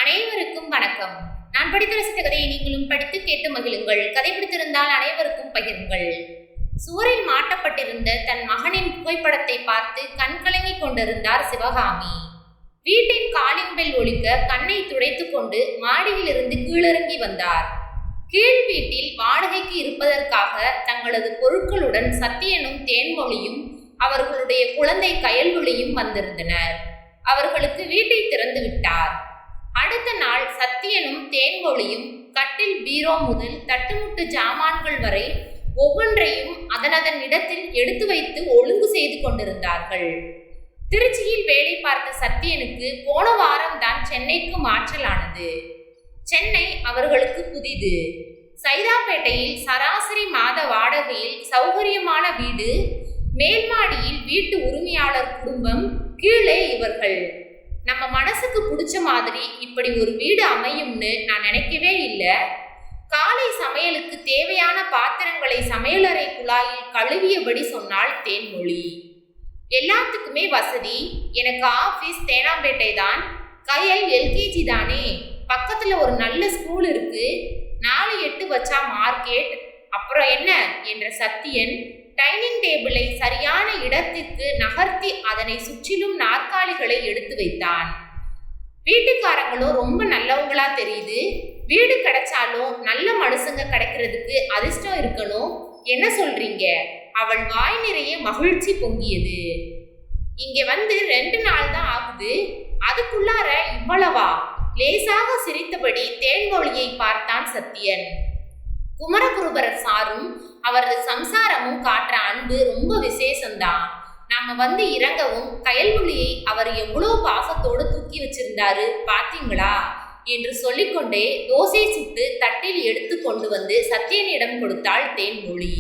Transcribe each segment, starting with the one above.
அனைவருக்கும் வணக்கம். நான் படித்து ரசித்த கதையை நீங்களும் படித்து கேட்டு மகிழுங்கள். கதை பிடித்திருந்தால் அனைவருக்கும் பகிருங்கள். சுவரில் மாட்டப்பட்டிருந்த தன் மகனின் புகைப்படத்தை பார்த்து கண்கலங்கிக் கொண்டிருந்தார் சிவகாமி. வீட்டின் காலிங் பெல் ஒலிக்க கண்ணை துடைத்துக் கொண்டு மாடியிலிருந்து கீழிறங்கி வந்தார். கீழ் வீட்டில் வாடகைக்கு இருப்பதற்காக தங்களது பொருட்களுடன் சத்தியனும் தேன்மொழியும் அவர்களுடைய குழந்தை கயல்விழியும் வந்திருந்தனர். அவர்களுக்கு வீட்டை திறந்து விட்டார். அடுத்த நாள் சத்தியனும் தேன்மொழியும் கட்டில், பீரோ முதல் தட்டுமுட்டு ஜாமான்கள் வரை ஒவ்வொன்றையும் அதனதன் இடத்தில் எடுத்து வைத்து ஒழுங்கு செய்து கொண்டிருந்தார்கள். திருச்சியில் வேலை பார்த்த சத்தியனுக்கு போன வாரம்தான் சென்னைக்கு மாற்றலானது. சென்னை அவர்களுக்கு புதிது. சைதாப்பேட்டையில் சராசரி மாத வாடகையில் சௌகரியமான வீடு, மேல்மாடியில் வீட்டு உரிமையாளர் குடும்பம், கீழே இவர்கள். நம்ம மனசுக்கு பிடிச்ச மாதிரி இப்படி ஒரு வீடு அமையும்னு நான் நினைக்கவே இல்லை. காலை சமையலுக்கு தேவையான பாத்திரங்களை சமையலறை குழாயில் கழுவியபடி சொன்னாள் தேன்மொழி. எல்லாத்துக்குமே வசதி. எனக்கு ஆபீஸ் தேனாம்பேட்டை தான். கயல் எல்கேஜி தானே. பக்கத்துல ஒரு நல்ல ஸ்கூல் இருக்கு. 4-8 வச்சா மார்க்கெட். அப்புறம் என்ன என்ற சத்தியன் டைனிங் டேபிளை சரியான இடத்திற்கு நகர்த்தி அதனை சுற்றிலும் நாற்காலிகளை எடுத்து வைத்தான். வீட்டுக்காரங்களும் ரொம்ப நல்லவங்களா தெரியுது. வீடு கிடைச்சாலும் நல்ல மனுஷங்க கிடைக்கிறதுக்கு அதிர்ஷ்டம் இருக்கணும். என்ன சொல்றீங்க? அவள் வாய் நிறைய மகிழ்ச்சி பொங்கியது. இங்க வந்து 2 நாள் தான் ஆகுது. அதுக்குள்ளார இவ்வளவா? லேசாக சிரித்தபடி தேன்மொழியை பார்த்தான் சத்தியன். குமரகுருபரர் சாரும் அவரது சம்சாரமும் காட்டுற அன்பு ரொம்ப விசேஷம்தான். நாம வந்து இறங்கவும் கயல்விழியை அவர் எவ்வளவு பாசத்தோடு தூக்கி வச்சிருந்தாரு பாத்தீங்களா என்று சொல்லிக்கொண்டே தோசை சுட்டு தட்டில் எடுத்து கொண்டு வந்து சத்தியனிடம் கொடுத்தாள் தேன்மொழி.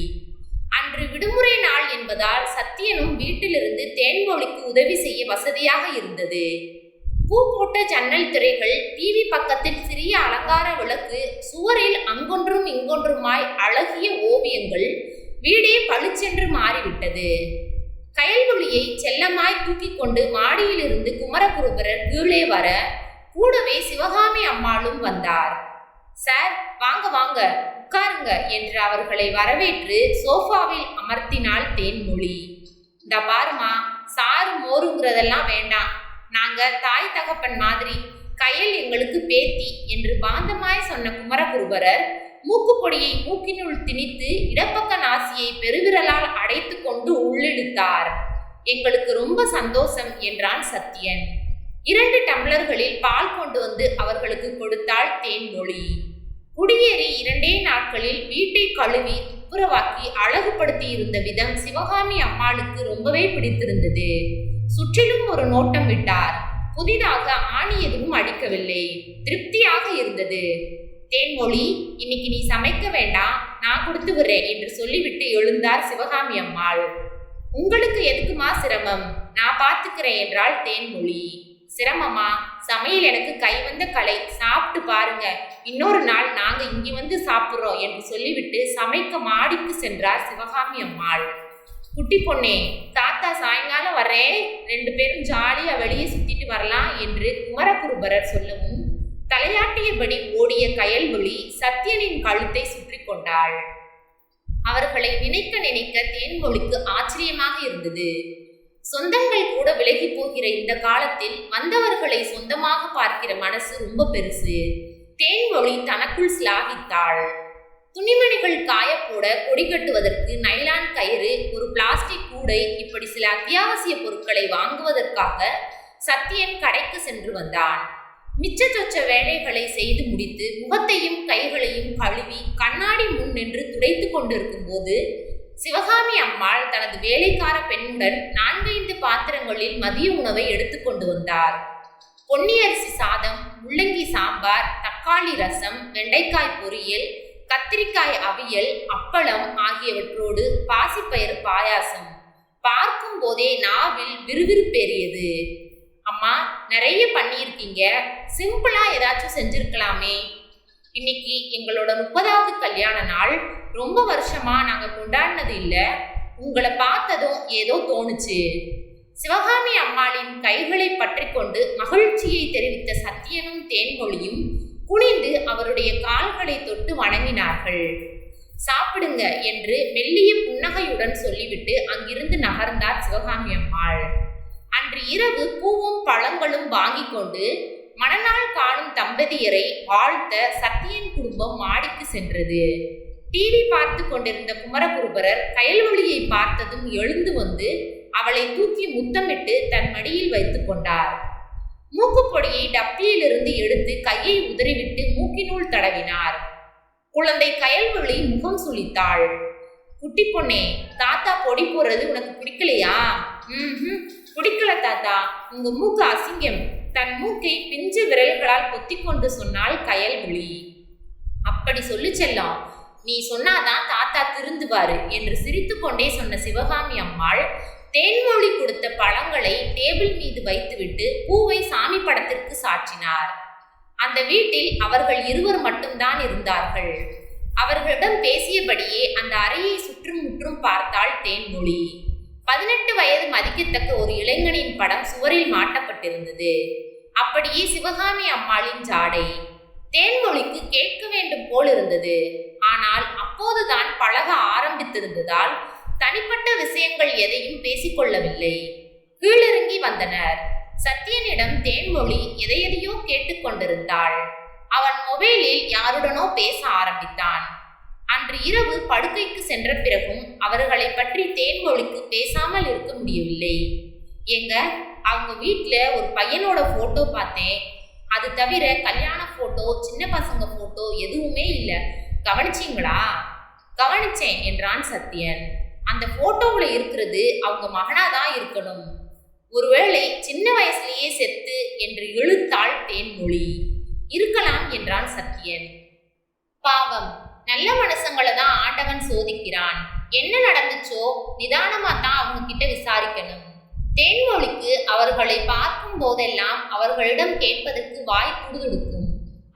அன்று விடுமுறை நாள் என்பதால் சத்தியனும் வீட்டிலிருந்து தேன்மொழிக்கு உதவி செய்ய வசதியாக இருந்தது. பூ போட்ட ஜன்னல் திரைகள், டிவி பக்கத்தில் சிறிய அலங்கார விளக்கு, சுவரில் அங்கொன்றும் இங்கொன்றுமாய் அழகிய ஓவியங்கள், வீடே பளிச்சென்று மாறிவிட்டது. கயல்விழியை செல்லமாய் தூக்கி கொண்டு மாடியிலிருந்து குமரகுருபரர் கீழே வர கூடவே சிவகாமி அம்மாளும் வந்தார். சார், வாங்க வாங்க, உட்காருங்க என்று அவர்களை வரவேற்று சோஃபாவில் அமர்த்தினாள் தேன்மொழி. இந்த பாருமா, சாறு மோருங்கிறதெல்லாம் வேண்டாம். நாங்க தாய் தகப்பன் மாதிரி. கயல் எங்களுக்கு பேத்தி என்று பாந்தமாய் சொன்ன குமரகுருபரர் மூக்குப்பொடியை மூக்கினுள் திணித்து இடப்பக்க நாசியை பெருவிரலால் அடைத்து கொண்டு உள்ளிழுத்தார். எங்களுக்கு ரொம்ப சந்தோஷம் என்றான் சத்தியன். 2 டம்ளர்களில் பால் கொண்டு வந்து அவர்களுக்கு கொடுத்தாள் தேன்மொழி. குடியேறி 2 நாட்களில் வீட்டை கழுவி துப்புரவாக்கி அழகுபடுத்தி இருந்த விதம் சிவகாமி அம்மாளுக்கு ரொம்பவே பிடித்திருந்தது. சுற்றிலும் ஒரு நோட்டம் விட்டார். புதிதாக ஆணி எதுவும் அடிக்கவில்லை. திருப்தியாக இருந்தது. தேன்மொழி, இன்னைக்கு நீ சமைக்க வேண்டாம், நான் கொடுத்து விடுறேன் என்று சொல்லிவிட்டு எழுந்தார் சிவகாமி அம்மாள். உங்களுக்கு எதுக்குமா சிரமம்? நான் பார்த்துக்கிறேன் என்றாள் தேன்மொழி. சிரமமா? சமையல் எனக்கு கைவந்த கலை. சாப்பிட்டு பாருங்க. இன்னொரு நாள் நாங்க இங்க வந்து சாப்பிட்றோம் என்று சொல்லிவிட்டு சமைக்க மாடிக்கு சென்றார் சிவகாமி அம்மாள். குட்டி பொண்ணே, தாத்தா சாயங்காலம் வரேன், 2 பேரும் ஜாலியா வெளியே சுத்திட்டு வரலாம் என்று குமரகுருபரர் சொல்லவும் தலையாட்டியபடி ஓடிய கயல்விழி சத்தியனின் கழுத்தை சுற்றி கொண்டாள். அவர்களை நினைக்க நினைக்க தேன்மொழிக்கு ஆச்சரியமாக இருந்தது. சொந்தங்கள் கூட விலகி போகிற இந்த காலத்தில் வந்தவர்களை சொந்தமாக பார்க்கிற மனசு ரொம்ப பெருசு. தேன்மொழி தனக்குள் சிலாகித்தாள். துணிமணிகள் காயப்போட கொடி கட்டுவதற்கு நைலான் கயிறு, ஒரு பிளாஸ்டிக் கூடை, இப்படி சில அத்தியாவசிய பொருட்களை வாங்குவதற்காக சத்தியன் கடைக்கு சென்று வந்தான். மிச்ச சொச்ச வேலைகளை செய்து முடித்து முகத்தையும் கைகளையும் கழுவி கண்ணாடி முன் நின்று துடைத்து கொண்டிருக்கும் போது சிவகாமி அம்மாள் தனது வேலைக்கார பெண்ணுடன் 4-5 பாத்திரங்களில் மதிய உணவை எடுத்து கொண்டு வந்தார். பொன்னியரிசி சாதம், முள்ளங்கி சாம்பார், தக்காளி ரசம், வெண்டைக்காய் பொரியல், கத்திரிக்காய் அவியல், அப்பளம் ஆகியவற்றோடு பாசிப்பயிறு பாயாசம். பார்க்கும் போதே நாவில் விறுவிறுப்பேறியது. அம்மா, நிறைய பண்ணியிருக்கீங்க. சிம்பிளா ஏதாச்சும் செஞ்சிருக்கலாமே. இன்னைக்கு எங்களோட 30வது கல்யாண நாள். ரொம்ப வருஷமா நாங்க கொண்டாடினது இல்லை. உங்களை பார்த்ததும் ஏதோ தோணுச்சு. சிவகாமி அம்மாளின் கைகளை பற்றி கொண்டு மகிழ்ச்சியை தெரிவித்த சத்தியனும் தேன்மொழியும் குனிந்து அவருடைய கால்களை தொட்டு வணங்கினார்கள். சாப்பிடுங்க என்று மெல்லிய புன்னகையுடன் சொல்லிவிட்டு அங்கிருந்து நகர்ந்தார் சிவகாமி அம்மாள். அன்று இரவு பூவும் பழங்களும் வாங்கி கொண்டு மணநாள் காணும் தம்பதியரை வாழ்த்த சத்தியன் குடும்பம் மாடிக்கு சென்றது. டிவி பார்த்து கொண்டிருந்த குமரகுருபரர் கயல்வழியை பார்த்ததும் எழுந்து வந்து அவளை தூக்கி முத்தமிட்டு தன் மடியில் வைத்துக் கொண்டார். மூக்குப்பொடியை டப்பியிலிருந்து எடுத்து கையை உதறிவிட்டு மூக்கினுள் தடவினார். குழந்தை கயல்வழி முகம் சுளித்தாள். குட்டி பொண்ணே, தாத்தா பொடி போடுறது உனக்கு பிடிக்கலையா? பிடிக்கல தாத்தா, உங்க மூக்கு அசிங்கம். தன் மூக்கை பிஞ்சு விரல்களால் பொத்திக்கொண்டு சொன்னாள் கயல்விழி. அப்படி சொல்லு செல்லம், நீ சொன்னாதான் தாத்தா திருந்துவாரு என்று சிரித்து கொண்டே சொன்ன சிவகாமி அம்மாள் தேன்மொழி கொடுத்த பழங்களை டேபிள் மீது வைத்துவிட்டு பூவை சாமி படத்திற்கு சாற்றினார். அந்த வீட்டில் அவர்கள் இருவர் மட்டும்தான் இருந்தார்கள். அவர்களிடம் பேசியபடியே அந்த அறையை சுற்றும் முற்றும் பார்த்தாள் தேன்மொழி. 18 வயது மதிக்கத்தக்க ஒரு இளைஞனின் படம் சுவரில் மாட்டப்பட்டிருந்தது. அப்படியே சிவகாமி அம்மாளின் ஜாடை. தேன்மொழிக்கு கேட்க வேண்டும் போல் இருந்தது. ஆனால் அப்போதுதான் பழக ஆரம்பித்திருந்ததால் தனிப்பட்ட விஷயங்கள் எதையும் பேசிக்கொள்ளவில்லை. கீழிறங்கி வந்தனர். சத்தியனிடம் தேன்மொழி எதையெதையோ கேட்டுக்கொண்டிருந்தாள். அவன் மொபைலில் யாருடனோ பேச ஆரம்பித்தான். அன்று இரவு படுக்கைக்கு சென்ற பிறகும் அவர்களை பற்றி தேன்மொழிக்கு பேசாமல் இருக்க முடியவில்லை. எங்க அவங்க வீட்டுல ஒரு பையனோட போட்டோ பார்த்தேன். அது தவிர கல்யாண போட்டோ, சின்ன பசங்க போட்டோ எதுவுமே இல்லை. கவனிச்சிங்களா? கவனிச்சேன் என்றான் சத்தியன். அந்த போட்டோவில் இருக்கிறது அவங்க மகனாதான் இருக்கணும். ஒருவேளை சின்ன வயசுலேயே செத்து என்று இழுத்தாள் தேன்மொழி. இருக்கலாம் என்றான் சத்தியன். பாவம், நல்ல மனுஷங்களை தான் ஆண்டவன் சோதிக்கிறான். என்ன நடந்துச்சோ நிதானமா தான் அவங்க கிட்ட விசாரிக்கணும். தேன்மொழிக்கு அவர்களை பார்க்கும் போதெல்லாம் அவர்களிடம் கேட்பதற்கு வாய் துடுதுடுக்கும்.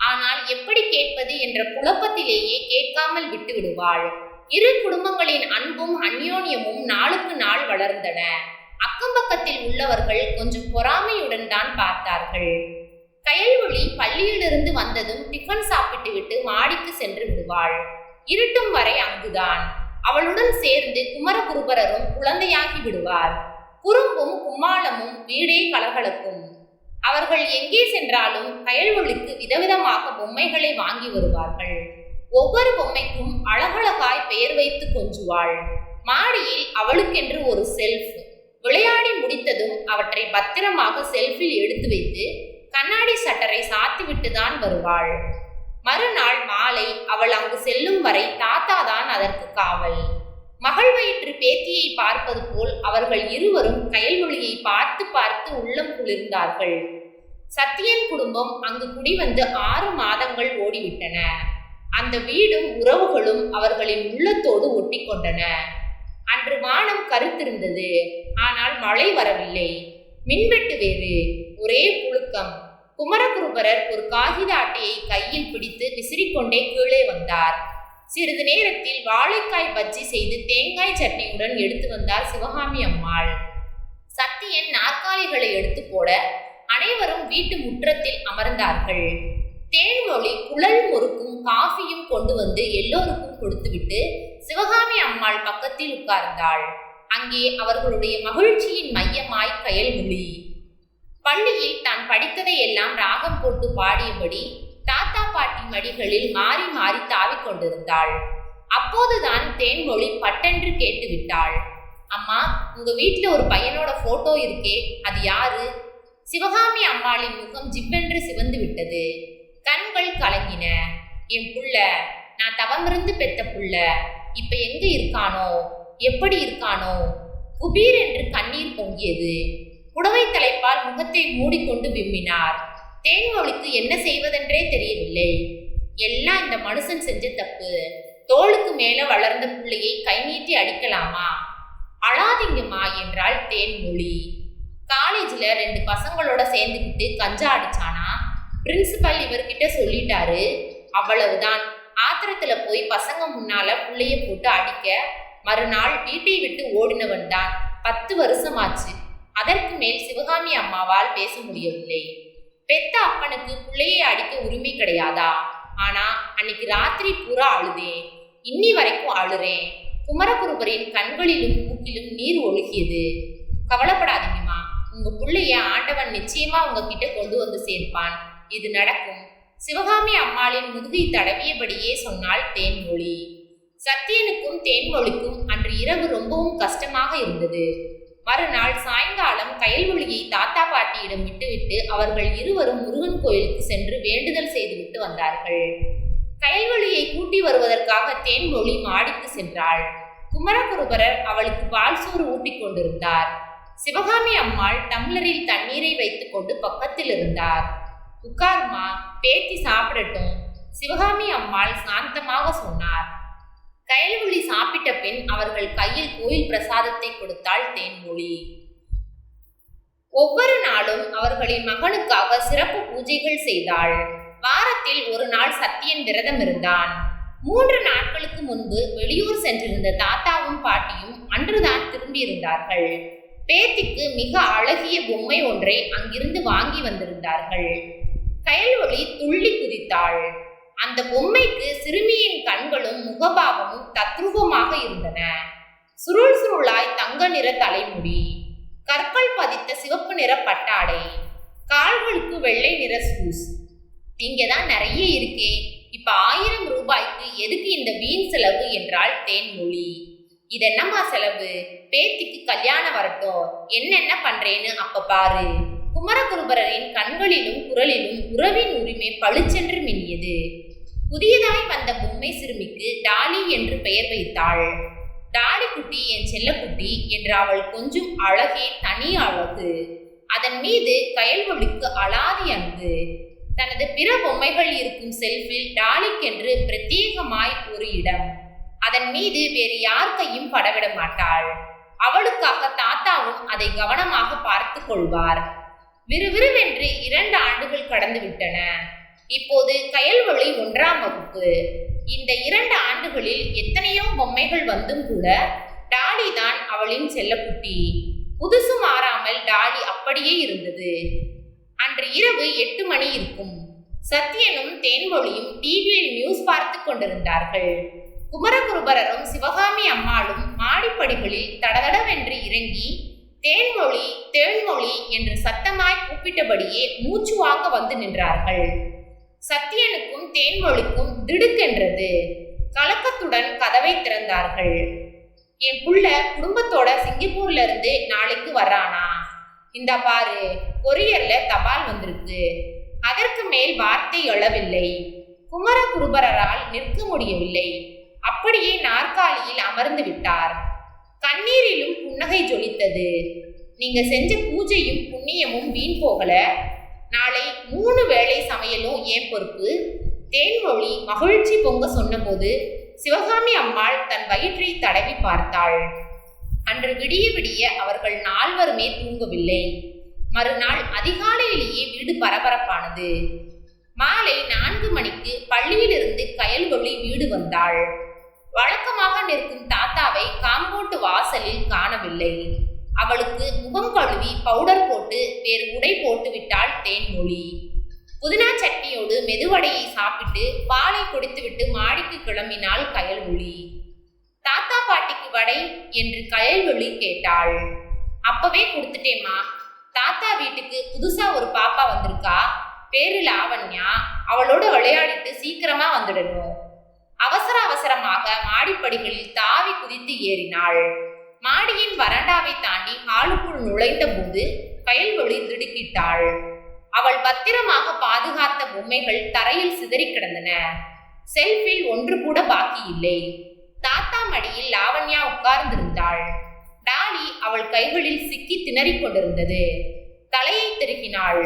ஆனால் எப்படி கேட்பது என்ற குழப்பத்திலேயே கேட்காமல் விட்டு விடுவாள். இரு குடும்பங்களின் அன்பும் அந்யோன்யமும் நாளுக்கு நாள் வளர்ந்தன. அக்கம் பக்கத்தில் உள்ளவர்கள் கொஞ்சம் பொறாமையுடன் தான் பார்த்தார்கள். கயல்வழி பள்ளியிலிருந்து வந்ததும் டிஃபன் சாப்பிட்டு விட்டு மாடிக்கு சென்று விடுவாள். இருட்டும் வரை அங்குதான். அவளுடன் சேர்ந்து குமரகுருபரரும் குழந்தையாகி விடுவார். குறும்பும் கும்மாளமும் வீடே கலகலக்கும். அவர்கள் எங்கே சென்றாலும் கயல்வழிக்கு விதவிதமாக பொம்மைகளை வாங்கி வருவார்கள். ஒவ்வொரு பொம்மைக்கும் அழகழகாய் பெயர் வைத்து கொஞ்சுவாள். மாடியில் அவளுக்கென்று ஒரு செல்ஃப். விளையாடி முடித்ததும் அவற்றை பத்திரமாக செல்ஃபில் எடுத்து வைத்து கண்ணாடி சட்டரை சாத்திவிட்டு தான் வருவாள். மறுநாள் மாலை அவள் அங்கு செல்லும் வரை தாத்தா தான் அதற்கு காவல். மகள் வயிற்று பேத்தியை பார்ப்பது போல் அவர்கள் இருவரும் கயல்வழியை பார்த்து பார்த்து உள்ளம் குளிர்ந்தார்கள். சத்தியன் குடும்பம் அங்கு குடிவந்து 6 மாதங்கள் ஓடிவிட்டன. அந்த வீடும் உறவுகளும் அவர்களின் உள்ளத்தோடு ஒட்டி கொண்டன. அன்று வானம் கருத்திருந்தது. ஆனால் மழை வரவில்லை. மின்வெட்டு வேறு. ஒரே புழுக்கம். குமரகுருபரர் ஒரு காகித அட்டையை கையில் பிடித்து விசிறிக்கொண்டே கீழே வந்தார். சிறிது நேரத்தில் வாழைக்காய் பஜ்ஜி செய்து தேங்காய் சட்னியுடன் எடுத்து வந்தார் சிவகாமி அம்மாள். சத்தியன் நாற்காலிகளை எடுத்து போட அனைவரும் வீட்டு முற்றத்தில் அமர்ந்தார்கள். தேன்மொழி குழல் முறுக்கும் காஃபியும் கொண்டு வந்து எல்லோருக்கும் கொடுத்துவிட்டு சிவகாமி அம்மாள் பக்கத்தில் உட்கார்ந்தாள். அங்கே அவர்களுடைய மகிழ்ச்சியின் மையமாய் கயல்மொழி. பள்ளியில் தான் படித்ததை எல்லாம் ராகம் போட்டு பாடியபடி தாத்தா பாட்டி மடிகளில் மாறி மாறி தாவிக் கொண்டிருந்தாள். அப்போதுதான் தேன்மொழி பட்டென்று கேட்டுவிட்டாள். அம்மா, உங்க வீட்டுல ஒரு பையனோட போட்டோ இருக்கே, அது யாரு? சிவகாமி அம்மாளின் முகம் ஜிவ்வென்று சிவந்து விட்டது. கண்கள் கலங்கின. என் புள்ள, நான் தவமிருந்து பெத்த புள்ள. இப்ப எங்க இருக்கானோ, எப்படி இருக்கானோ? குபீர் என்று கண்ணீர் பொங்கியது. புடவை தலைப்பால் முகத்தை மூடிக்கொண்டு விம்மினார். தேன்மொழிக்கு என்ன செய்வதென்றே தெரியவில்லை. எல்லாம் இந்த மனுஷன் செஞ்ச தப்பு. தோளுக்கு மேல வளர்ந்த பிள்ளையை கை நீட்டி அடிக்கலாமா? அழாதீங்கம்மா என்றாள் தேன்மொழி. காலேஜ்ல 2 பசங்களோட சேர்ந்துக்கிட்டு கஞ்சா அடிச்சானா? பிரின்சிபல் இவர்கிட்ட சொல்லிட்டாரு. அவ்வளவுதான். ஆத்திரத்துல போய் பசங்க முன்னால புள்ளைய போட்டு அடிக்க மறுநாள் வீட்டை விட்டு ஓடினவன் தான். 10 வருஷமாச்சு. அதற்கு மேல் சிவகாமி அம்மாவால் பேச முடியவில்லை. பெத்த அப்பனுக்கு பிள்ளையை அடிக்க உரிமை கிடையாதா? ஆனா அன்னைக்கு ராத்திரி பூரா அழுதேன், இன்னி வரைக்கும் அழுறேன். குமரகுருபரின் கண்களிலும் மூக்கிலும் நீர் ஒழுகியது. கவலைப்படாதீங்கம்மா, உங்க பிள்ளைய ஆண்டவன் நிச்சயமா உங்ககிட்ட கொண்டு வந்து சேர்ப்பான். இது நடக்கும். சிவகாமி அம்மாளின் முதுகை தடவியபடியே சொன்னாள் தேன்மொழி. சத்தியனுக்கும் தேன்மொழிக்கும் அன்று இரவு ரொம்பவும் கஷ்டமாக இருந்தது. மறுநாள் சாயங்காலம் கயல்வொளியை தாத்தா பாட்டியிடம் விட்டுவிட்டு அவர்கள் இருவரும் முருகன் கோயிலுக்கு சென்று வேண்டுதல் செய்துவிட்டு வந்தார்கள். கயல்வொளியை கூட்டி வருவதற்காக தேன்மொழி மாடிக்கு சென்றாள். குமரகுருபரர் அவளுக்கு பால் சோறு ஊட்டிக் கொண்டிருந்தார். சிவகாமி அம்மாள் டம்ளரில் தண்ணீரை வைத்துக் கொண்டு பக்கத்தில் இருந்தார். உட்காருமா, பேத்தி சாப்பிடட்டும், சிவகாமி அம்மாள் சாந்தமாக சொன்னார். கயல்வொளி சாப்பிட்ட பின் அவர்கள் கையில் கோயில் பிரசாதத்தை கொடுத்தாள் தேன்மொழி. ஒவ்வொரு நாளும் அவர்களின் மகனுக்காக சிறப்பு பூஜைகள் செய்தாள். வாரத்தில் ஒரு நாள் சத்தியன் விரதம் இருந்தான். 3 நாட்களுக்கு முன்பு வெளியூர் சென்றிருந்த தாத்தாவும் பாட்டியும் அன்றுதான் திரும்பியிருந்தார்கள். பேத்திக்கு மிக அழகிய பொம்மை ஒன்றை அங்கிருந்து வாங்கி வந்திருந்தார்கள். கயல்வொளி துள்ளி குதித்தாள். அந்த பொம்மைக்கு சிறுமியின் கண்களும் முகபாவமும் தத்ரூபமாக இருந்தன. சுருள் சுருளாய் தங்க நிற தலைமுடி, கற்கள் பதித்த சிவப்பு நிற பட்டாடை, கால்களுக்கு வெள்ளை நிற ஷூஸ். இங்கதான் நிறைய இருக்கே, இப்ப 1000 ரூபாய்க்கு எதுக்கு இந்த வீண் செலவு என்றாள் தேன்மொழி. இதென்னம்மா செலவு, பேத்திக்கு கல்யாணம் வரட்டும், என்னென்ன பண்றேன்னு அப்ப பாரு. குமரகுருபரரின் கண்களிலும் குரலிலும் உறவின் உரிமை பளிச்சென்று மின்னியது. புதியதாய் வந்த பொம்மை சிறுமிக்கு டாலி என்று பெயர் வைத்தாள். டாலி குட்டி, என் செல்லக்குட்டி என்று அவள் கொஞ்சம் அழகே தனி அழகு. அதன் மீது கயல்வொளிக்கு அலாதி அன்பு. தனது பிற பொம்மைகள் இருக்கும் செல்ஃபில் டாலிக்கென்று பிரத்யேகமாய் ஒரு இடம். அதன் மீது வேறு யார் கையும் படவிட மாட்டாள். அவளுக்காக தாத்தாவும் அதை கவனமாக பார்த்து கொள்வார். விறுவிறுவென்று 2 ஆண்டுகள் கடந்து விட்டன. இப்போது கயல்வொளி 1ஆம் வகுப்பு. இந்த 2 ஆண்டுகளில் எத்தனையோ பொம்மைகள் வந்தும் கூட டாலி தான் அவளின் செல்லக்குட்டி. புதுசு மாறாமல் டாலி அப்படியே இருந்தது. அன்று இரவு 8 மணி இருக்கும். சத்தியனும் தேன்மொழியும் டிவியில் நியூஸ் பார்த்து கொண்டிருந்தார்கள். குமரகுருபரரும் சிவகாமி அம்மாளும் மாடிப்படிகளில் தடதடவென்று இறங்கி தேன்மொழி தேன்மொழி என்று சத்தமாய் கூப்பிட்டபடியே மூச்சு வாங்க வந்து நின்றார்கள். சத்தியனுக்கும் தேன்மொழிக்கும் திடுக்கென்றது. கலக்கத்துடன் கதவை திறந்தார்கள். என் புள்ள குடும்பத்தோட சிங்கப்பூர்ல இருந்து நாளைக்கு வர்றானா, இந்த பாரு கொரியர்ல தபால் வந்திருக்கு. அதற்கு மேல் வார்த்தை எழவில்லை. குமரகுருபரரால் நிற்க முடியவில்லை. அப்படியே நாற்காலியில் அமர்ந்து விட்டார். கண்ணீரிலும் புன்னகை ஜொலித்தது. நீங்க செஞ்ச பூஜையும் புண்ணியமும் வீண் போகல. நாளை 3 வேளை சமையலும் ஏன் பொறுப்பு. தேன்மொழி மகிழ்ச்சி பொங்க சொன்னபோது சிவகாமி அம்மாள் தன் வயிற்றை தடவி பார்த்தாள். அன்று விடிய விடிய அவர்கள் 4வருமே தூங்கவில்லை. மறுநாள் அதிகாலையிலேயே வீடு பரபரப்பானது. மாலை 4 மணிக்கு பள்ளியிலிருந்து கயல்வொளி வீடு வந்தாள். வழக்கமாக நிற்கும் தாத்தாவை காம்பவுண்ட் வாசலில் காணவில்லை. அவளுக்கு முகம் கழுவி பவுடர் போட்டு வேறு உடை போட்டு விட்டாள் தேன்மொழி. புதினா சட்னியோடு மெதுவடையை சாப்பிட்டு பாலை குடித்துவிட்டு மாடிக்கு கிளம்பினாள் கயல்வொளி. தாத்தா பாட்டிக்கு வடை என்று கயல்வொளி கேட்டாள். அப்பவே கொடுத்துட்டேம்மா. தாத்தா வீட்டுக்கு புதுசா ஒரு பாப்பா வந்திருக்கா, பேரு லாவண்யா. அவளோட விளையாடிட்டு சீக்கிரமா வந்துடணும். அவசர அவசரமாக மாடிப்படிகளில் தாவி குதித்து ஏறினாள். மாடியின் வராண்டாவை தாண்டி ஹாலுக்குள் நுழைந்த போது கயல்வொளி திடுக்கிட்டாள். அவள் பத்திரமாக பாதுகாத்த பொம்மைகள் தரையில் சிதறி கிடந்தன. செல்ஃபில் ஒன்று கூட பாக்கி இல்லை. தாத்தா மடியில் லாவண்யா உட்கார்ந்திருந்தாள். டாலி அவள் கைகளில் சிக்கி திணறிக் கொண்டிருந்தது. தலையை திருகினாள்.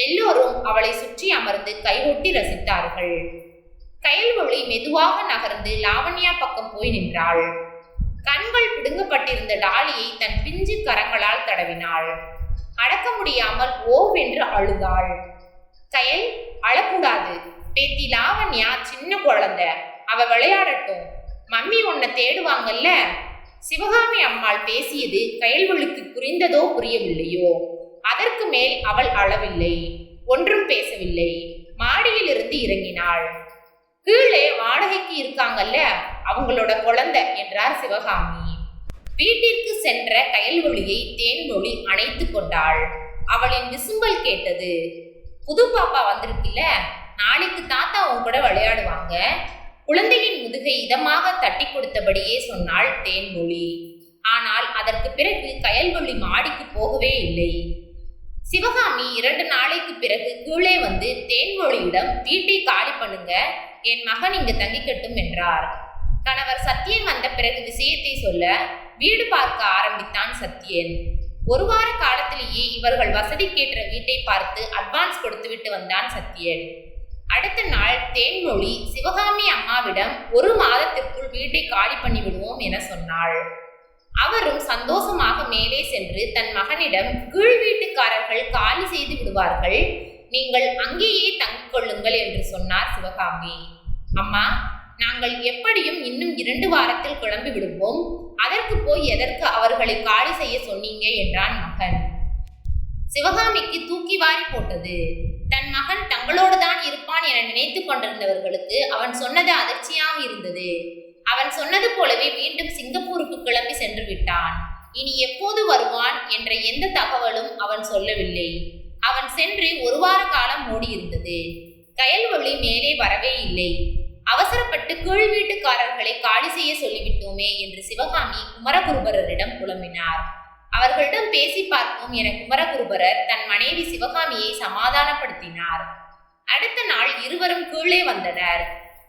எல்லோரும் அவளை சுற்றி அமர்ந்து கைகொட்டி ரசித்தார்கள். கயல்வொளி மெதுவாக நகர்ந்து லாவண்யா பக்கம் போய் நின்றாள். கண்கள் பிடுங்கப்பட்டிருந்த டாலியை தன் பிஞ்சு கரங்களால் தடவினாள். அடக்க முடியாமல் ஓவென்று அழுதாள். கயல், அழக்கூடாது. பேத்தி லாவண்யா சின்ன குழந்தை, அவ விளையாடட்டும். மம்மி உன்னை தேடுவாங்கல்ல. சிவகாமி அம்மாள் பேசியது கயல்வொளிக்கு புரிந்ததோ புரியவில்லையோ, அதற்கு மேல் அவள் அளவில்லை, ஒன்றும் பேசவில்லை. மாடியிலிருந்து இறங்கினாள். கீழே வாடகைக்கு இருக்காங்கல்ல, அவங்களோட குழந்தை என்றார் சிவகாமி. வீட்டிற்கு சென்ற கயல்வொளியை தேன்மொழி அணைத்து கொண்டாள். அவளின் விசும்பல் கேட்டது. புது பாப்பா வந்திருக்குல்ல, நாளைக்கு தாத்தா உன் கூட விளையாடுவாங்க. குழந்தையின் முதுகை இதமாக தட்டி கொடுத்தபடியே சொன்னாள் தேன்மொழி. ஆனால் அதற்கு பிறகு கயல்வொளி மாடிக்கு போகவே இல்லை. சிவகாமி 2 நாளைக்கு பிறகு கீழே வந்து தேன்மொழியிடம் வீட்டை காலி பண்ணுங்க, என் மகன் இங்கு தங்கிக்கட்டும் என்றார். கணவர் சத்தியன் வந்த பிறகு விஷயத்தை சொல்ல வீடு பார்க்க ஆரம்பித்தான் சத்தியன். 1 வார காலத்திலேயே இவர்கள் வசதிக்கேற்ற வீட்டை பார்த்து அட்வான்ஸ் கொடுத்துவிட்டு வந்தான் சத்தியன். அடுத்த நாள் தேன்மொழி சிவகாமி அம்மாவிடம் 1 மாதத்திற்குள் வீட்டை காலி பண்ணி விடுவோம் என சொன்னாள். அவரும் சந்தோஷமாக மேலே சென்று தன் மகனிடம் கீழ் வீட்டுக்காரர்கள் காலி செய்து விடுவார்கள், நீங்கள் அங்கேயே தங்கிக் கொள்ளுங்கள் என்று சொன்னார் சிவகாமி. அம்மா, நாங்கள் எப்படியும் இன்னும் 2 வாரத்தில் கிளம்பி விடுவோம், அதற்கு போய் எதற்கு அவர்களை காலி செய்ய சொன்னீங்க என்றான் மகன். சிவகாமிக்கு தூக்கி வாரி போட்டது. தன் மகன் தங்களோடு தான் இருப்பான் என நினைத்து கொண்டிருந்தவர்களுக்கு அவன் சொன்னது அதிர்ச்சியாக இருந்தது. அவன் சொன்னது போலவே மீண்டும் சிங்கப்பூருக்கு கிளம்பி சென்று விட்டான். இனி எப்போது வருவான் என்ற எந்த தகவலும் அவன் சொல்லவில்லை. அவன் சென்று 1 வார காலம் ஓடியிருந்தது. கயல்வொளி மேலே வரவே இல்லை. அவசரப்பட்டு கீழ் வீட்டுக்காரர்களை காலி செய்ய சொல்லிவிட்டோமே என்று சிவகாமி குமரகுருபரரிடம் புலம்பினார். அவர்களிடம் பேசி பார்ப்போம் என குமரகுருபரர் தன் மனைவி சிவகாமியை சமாதானப்படுத்தினார். அடுத்த நாள் இருவரும் கீழே வந்தனர்.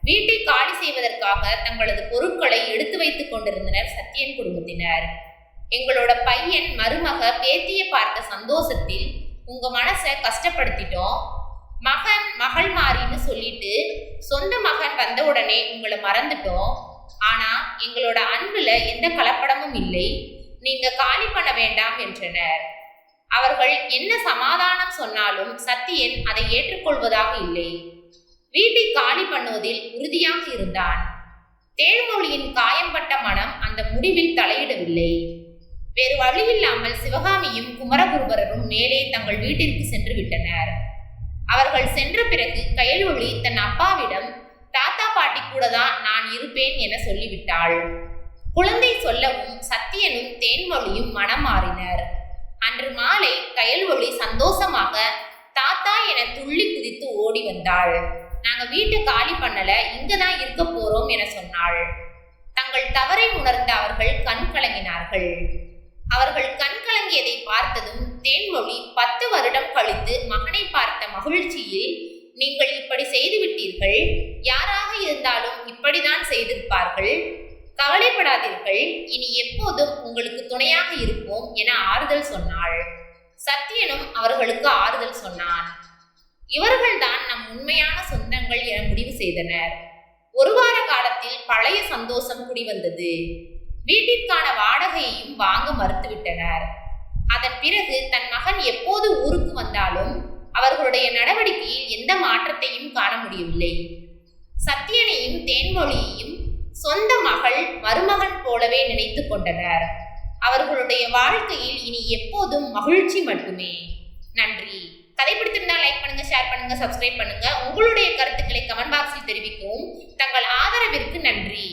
வீட்டை காலி செய்வதற்காக தங்களது பொருட்களை எடுத்து வைத்துக் கொண்டிருந்தனர் சத்தியன் குடும்பத்தினர். எங்களோட பையன் மருமக பேத்திய பார்த்த சந்தோஷத்தில் உங்க மனசை கஷ்டப்படுத்திட்டோம். மகன் மகள் மாறின்னு சொல்லிட்டு சொந்த மகன் வந்த உடனே உங்களை மறந்துட்டோம். ஆனா எங்களோட அன்புல எந்த கலப்படமும் இல்லை, நீங்க காலி பண்ண வேண்டாம் என்றனர். அவர்கள் என்ன சமாதானம் சொன்னாலும் சத்தியன் அதை ஏற்றுக்கொள்வதாக இல்லை. வீட்டை காலி பண்ணுவதில் உறுதியாக இருந்தான். தேன்மொழியின் காயம்பட்ட மனம் அந்த முடிவில் தலையிடவில்லை. வேறு வழியில்லாமல் சிவகாமியும் குமரகுருபரரும் மேலே தங்கள் வீட்டிற்கு சென்று விட்டனர். அவர்கள் சென்ற பிறகு கயல்வொளி தன் அப்பாவிடம் தாத்தா பாட்டி கூட தான் நான் இருப்பேன் என சொல்லிவிட்டாள். குழந்தை சொல்லவும் சத்தியனும் தேன்மொழியும் மனம் மாறினர். அன்று மாலை கயல்வொளி சந்தோஷமாக தாத்தா என துள்ளி குதித்து ஓடி வந்தாள். நாங்க வீட்டை காலி பண்ணல, இங்கதான் இருக்க போறோம் என சொன்னாள். தங்கள் தவறை உணர்ந்த அவர்கள் கண் கலங்கினார்கள். அவர்கள் கண் கலங்கியதை பார்த்ததும் தேன்மொழி 10 வருடம் கழித்து மகனை பார்த்த மகிழ்ச்சியில், நீங்கள் இப்படி செய்து விட்டீர்கள், யாராக இருந்தாலும் இப்படிதான் செய்திருப்பார்கள், கவலைப்படாதீர்கள், இனி எப்போதும் உங்களுக்கு துணையாக இருப்போம் என ஆறுதல் சொன்னாள். சத்தியனும் அவர்களுக்கு ஆறுதல் சொன்னான். இவர்கள்தான் நம் உண்மையான சொந்தங்கள் என முடிவு செய்தனர். 1 வார காலத்தில் பழைய சந்தோஷம் குடிவந்தது. வீட்டிற்கான வாடகையையும் வாங்க மறுத்துவிட்டனர். அதன் பிறகு தன் மகன் எப்போது ஊருக்கு வந்தாலும் அவர்களுடைய நடவடிக்கையில் எந்த மாற்றத்தையும் காண முடியவில்லை. சத்தியனையும் தேன்மொழியையும் சொந்த மகள் மருமகன் போலவே நினைத்து கொண்டனர். அவர்களுடைய வாழ்க்கையில் இனி எப்போதும் மகிழ்ச்சி மட்டுமே. நன்றி. கதை பிடித்திருந்தால் லைக் பண்ணுங்க, ஷேர் பண்ணுங்க, சப்ஸ்கிரைப் பண்ணுங்க. உங்களுடைய கருத்துக்களை கமெண்ட் பாக்ஸில் தெரிவிக்கவும். தங்கள் ஆதரவிற்கு நன்றி.